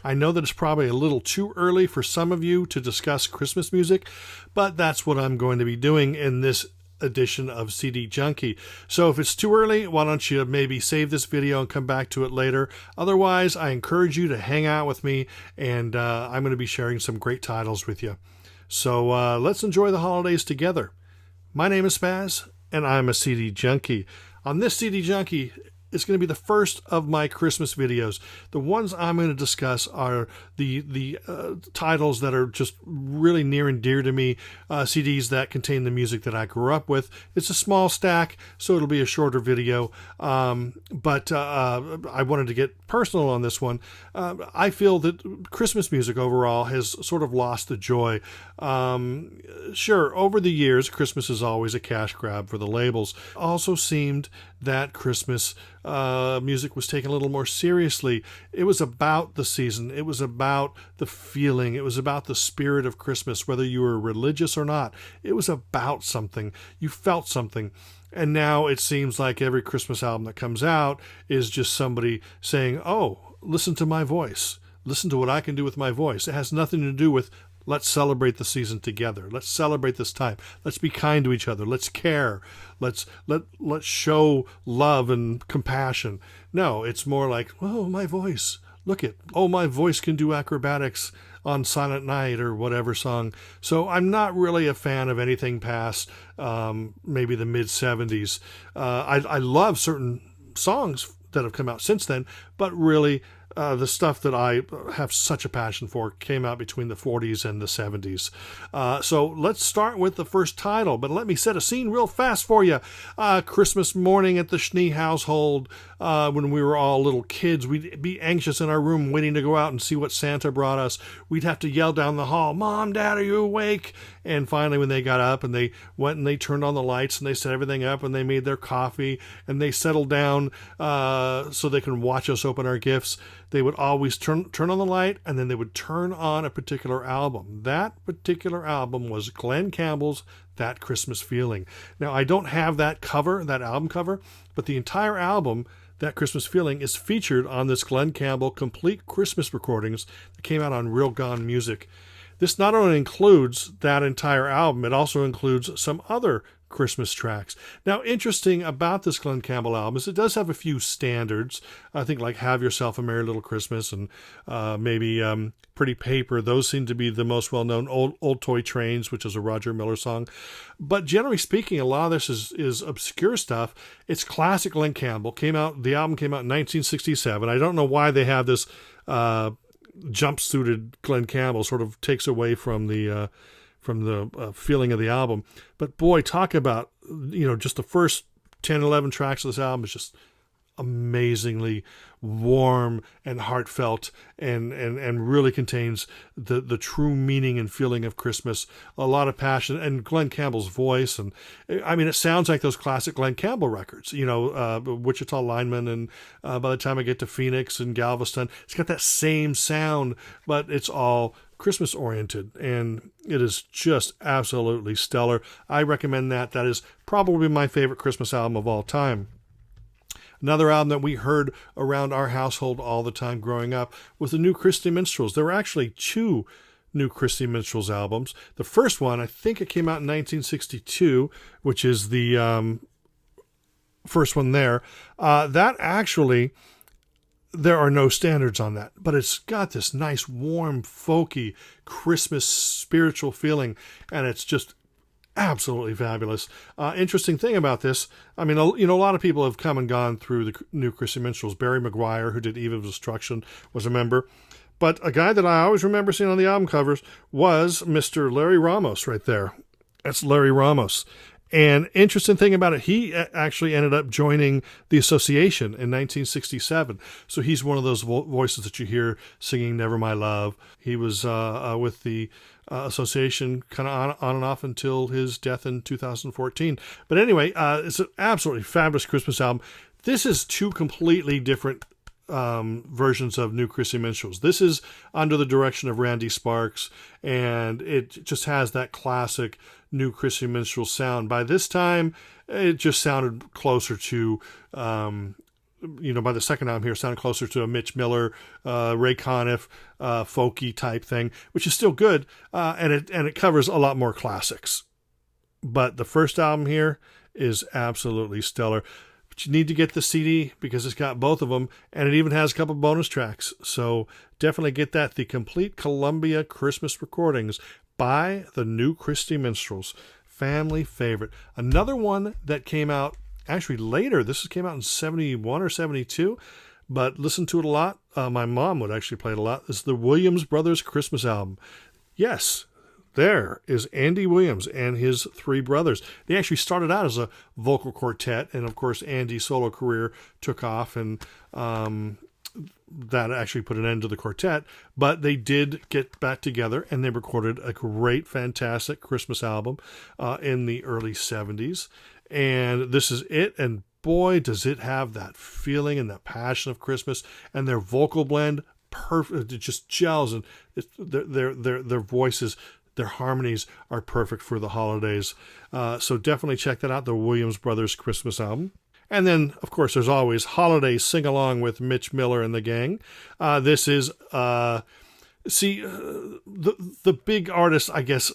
I know that it's probably a little too early for some of you to discuss Christmas music, but that's what I'm going to be doing in this edition of CD Junkie. So if it's too early, why don't you maybe save this video and come back to it later? Otherwise, I encourage you to hang out with me, and I'm going to be sharing some great titles with you. So let's enjoy the holidays together. My name is SPAZ, and I'm a CD Junkie. On this CD Junkie, it's going to be the first of my Christmas videos. The ones I'm going to discuss are the titles that are just really near and dear to me, CDs that contain the music that I grew up with. It's a small stack, so it'll be a shorter video, but I wanted to get personal on this one. I feel that Christmas music overall has sort of lost the joy. Sure, over the years, Christmas is always a cash grab for the labels. Also seemed that Christmas music was taken a little more seriously. It was about the season. It was about the feeling. It was about the spirit of Christmas, whether you were religious or not. It was about something. You felt something. And now it seems like every Christmas album that comes out is just somebody saying, oh, listen to my voice. Listen to what I can do with my voice. It has nothing to do with let's celebrate the season together. Let's celebrate this time. Let's be kind to each other. Let's care. Let's show love and compassion. No, it's more like, oh, my voice. Look it. Oh, my voice can do acrobatics on Silent Night or whatever song. So I'm not really a fan of anything past maybe the mid-70s. I love certain songs that have come out since then, but really the stuff that I have such a passion for came out between the 40s and the 70s. So let's start with the first title, but let me set a scene real fast for you. Christmas morning at the Schnee household, when we were all little kids, we'd be anxious in our room waiting to go out and see what Santa brought us. We'd have to yell down the hall, Mom, Dad, are you awake? And finally, when they got up and they went and they turned on the lights and they set everything up and they made their coffee and they settled down so they can watch us open our gifts, they would always turn on the light, and then they would turn on a particular album. That particular album was Glen Campbell's That Christmas Feeling. Now, I don't have that cover, that album cover, but the entire album, That Christmas Feeling, is featured on this Glen Campbell Complete Christmas Recordings that came out on Real Gone Music. This not only includes that entire album, it also includes some other Christmas tracks. Now, interesting about this Glen Campbell album is it does have a few standards. I think like Have Yourself a Merry Little Christmas and maybe Pretty Paper. Those seem to be the most well-known. Old Toy Trains, which is a Roger Miller song. But generally speaking, a lot of this is obscure stuff. It's classic Glen Campbell. The album came out in 1967. I don't know why they have this jumpsuited Glen Campbell. Sort of takes away from the feeling of the album. But boy, talk about, just the first 10, 11 tracks of this album is just amazingly warm and heartfelt and really contains the true meaning and feeling of Christmas. A lot of passion and Glen Campbell's voice. And I mean, it sounds like those classic Glen Campbell records, Wichita Lineman. And by the time I get to Phoenix and Galveston, it's got that same sound, but it's all Christmas oriented, and it is just absolutely stellar. I recommend that. That is probably my favorite Christmas album of all time. Another album that we heard around our household all the time growing up was the new Christy Minstrels. There were actually two new Christy Minstrels albums. The first one, I think it came out in 1962, which is the first one there. That actually, there are no standards on that, but it's got this nice, warm, folky, Christmas spiritual feeling, and it's just absolutely fabulous. Interesting thing about this, I mean, a lot of people have come and gone through the new Christy Minstrels. Barry McGuire, who did Eve of Destruction, was a member. But a guy that I always remember seeing on the album covers was Mr. Larry Ramos right there. That's Larry Ramos. And interesting thing about it, he actually ended up joining the association in 1967. So he's one of those voices that you hear singing Never My Love. He was with the association kind of on and off until his death in 2014. But anyway, it's an absolutely fabulous Christmas album. This is two completely different versions of New Christy Minstrels. This is under the direction of Randy Sparks, and it just has that classic New Christy Minstrels sound. By this time, it just sounded closer to by the second album here, sound closer to a Mitch Miller, Ray Conniff, folky type thing, which is still good, and it covers a lot more classics. But the first album here is absolutely stellar. But you need to get the CD because it's got both of them, and it even has a couple bonus tracks. So definitely get that. The Complete Columbia Christmas Recordings by the New Christy Minstrels. Family favorite. Another one that came out actually later. This came out in 71 or 72, but listened to it a lot. My mom would actually play it a lot. This is the Williams Brothers Christmas album. Yes, there is Andy Williams and his three brothers. They actually started out as a vocal quartet, and of course Andy's solo career took off, and that actually put an end to the quartet. But they did get back together, and they recorded a great, fantastic Christmas album in the early 70s. And this is it, and boy, does it have that feeling and that passion of Christmas, and their vocal blend, perfect. It just gels, and their voices, their harmonies are perfect for the holidays. So definitely check that out, the Williams Brothers Christmas album. And then, of course, there's always Holiday Sing-Along with Mitch Miller and the gang. This is, the big artists, I guess,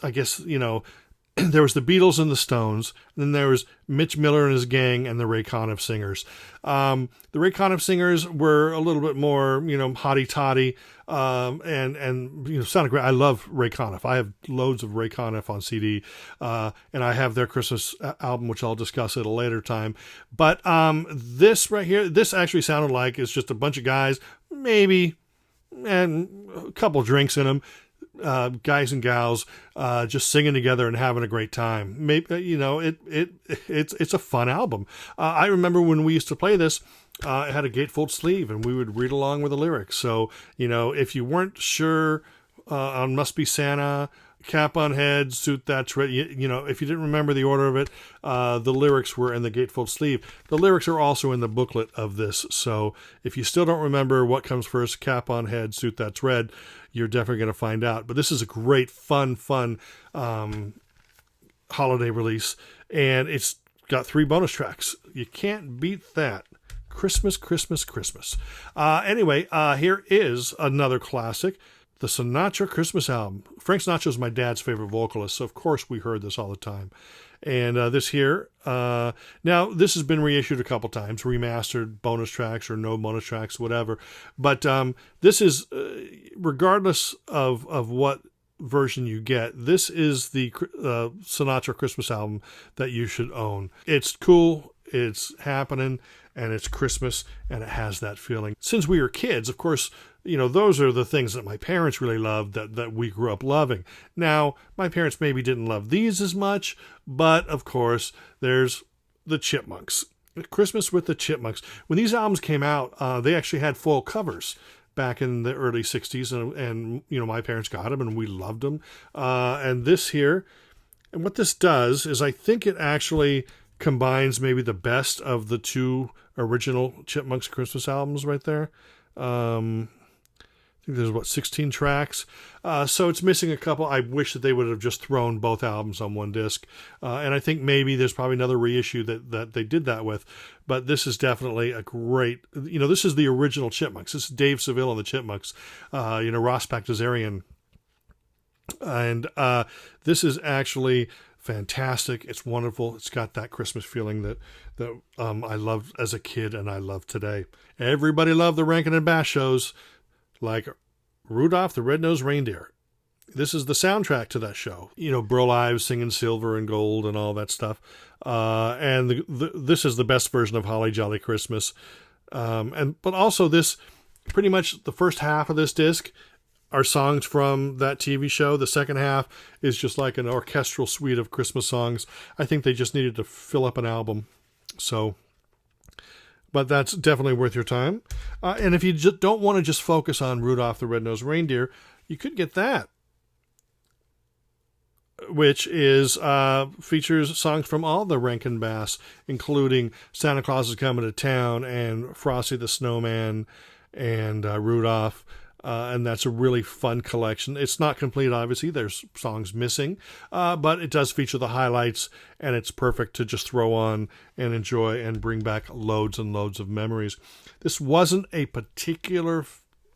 there was the Beatles and the Stones, and then there was Mitch Miller and his gang and the Ray Conniff Singers. The Ray Conniff Singers were a little bit more, hotty-toddy, and sounded great. I love Ray Conniff. I have loads of Ray Conniff on CD, and I have their Christmas album, which I'll discuss at a later time. But this right here, this actually sounded like it's just a bunch of guys, maybe, and a couple drinks in them, guys and gals just singing together and having a great time. Maybe it's a fun album. I remember when we used to play this, it had a gatefold sleeve, and we would read along with the lyrics. So if you weren't sure on Must Be Santa, Cap on Head, Suit That's Red, if you didn't remember the order of it, the lyrics were in the gatefold sleeve. The lyrics are also in the booklet of this. So if you still don't remember what comes first, Cap on Head, Suit That's Red, you're definitely going to find out. But this is a great, fun holiday release, and it's got 3 bonus tracks. You can't beat that. Christmas, Christmas, Christmas. Anyway, here is another classic, the Sinatra Christmas album. Frank Sinatra is my dad's favorite vocalist, so of course we heard this all the time. And this here, now this has been reissued a couple times, remastered, bonus tracks or no bonus tracks, whatever. But this is, regardless of what version you get, this is the Sinatra Christmas album that you should own. It's cool, it's happening, and it's Christmas, and it has that feeling. Since we were kids, of course, those are the things that my parents really loved, that we grew up loving. Now, my parents maybe didn't love these as much, but of course, there's the Chipmunks. Christmas with the Chipmunks. When these albums came out, they actually had full covers back in the early 60s, and my parents got them, and we loved them. And this here, and what this does is I think it actually combines maybe the best of the 2 original Chipmunks Christmas albums right there. I think there's 16 tracks. So it's missing a couple. I wish that they would have just thrown both albums on one disc. And I think maybe there's probably another reissue that they did that with. But this is definitely a great, this is the original Chipmunks. This is Dave Seville and the Chipmunks, Ross Bagdasarian. And this is actually fantastic. It's wonderful. It's got that Christmas feeling that I loved as a kid and I love today. Everybody loved the Rankin and Bass shows, like Rudolph the Red-Nosed Reindeer. This is the soundtrack to that show. Burl Ives singing Silver and Gold and all that stuff. And this is the best version of Holly Jolly Christmas. But also this, pretty much the first half of this disc are songs from that TV show. The second half is just like an orchestral suite of Christmas songs. I think they just needed to fill up an album. But that's definitely worth your time. And if you don't want to just focus on Rudolph the Red-Nosed Reindeer, you could get that, which is features songs from all the Rankin Bass, including Santa Claus is Coming to Town and Frosty the Snowman and Rudolph. and that's a really fun collection. It's not complete, obviously. There's songs missing, but it does feature the highlights, and it's perfect to just throw on and enjoy and bring back loads and loads of memories. This wasn't a particular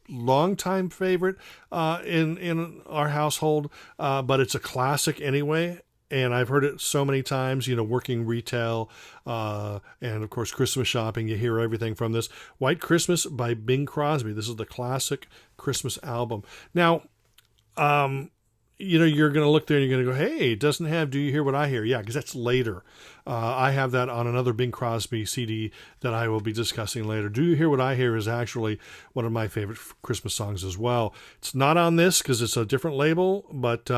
long-time favorite in our household, but it's a classic anyway. And I've heard it so many times, working retail, and of course Christmas shopping. You hear everything from this. White Christmas by Bing Crosby. This is the classic Christmas album. Now, you're going to look there and you're going to go, hey, it doesn't have Do You Hear What I Hear? Yeah, because that's later. I have that on another Bing Crosby CD that I will be discussing later. Do You Hear What I Hear is actually one of my favorite Christmas songs as well. It's not on this because it's a different label, but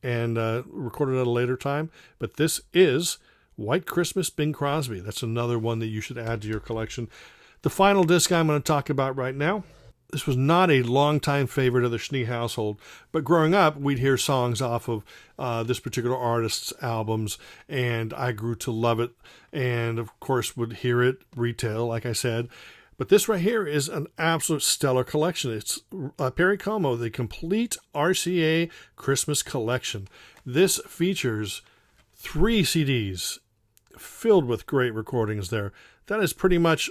and recorded at a later time. But this is White Christmas, Bing Crosby. That's another one that you should add to your collection. The final disc I'm going to talk about right now. This was not a longtime favorite of the Schnee household, but growing up, we'd hear songs off of this particular artist's albums, and I grew to love it, and of course would hear it retail, like I said. But this right here is an absolute stellar collection. It's Perry Como, the complete RCA Christmas collection. This features 3 CDs filled with great recordings there. That is pretty much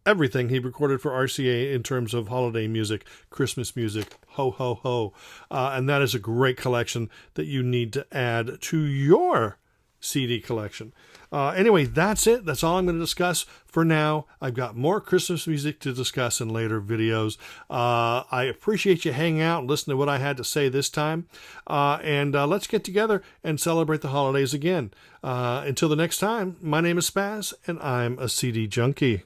everything he recorded for RCA in terms of holiday music, Christmas music, ho, ho, ho. And that is a great collection that you need to add to your CD collection. Anyway, that's it. That's all I'm going to discuss for now. I've got more Christmas music to discuss in later videos. I appreciate you hanging out and listening to what I had to say this time. And let's get together and celebrate the holidays again. Until the next time, my name is SPAZ, and I'm a CD junkie.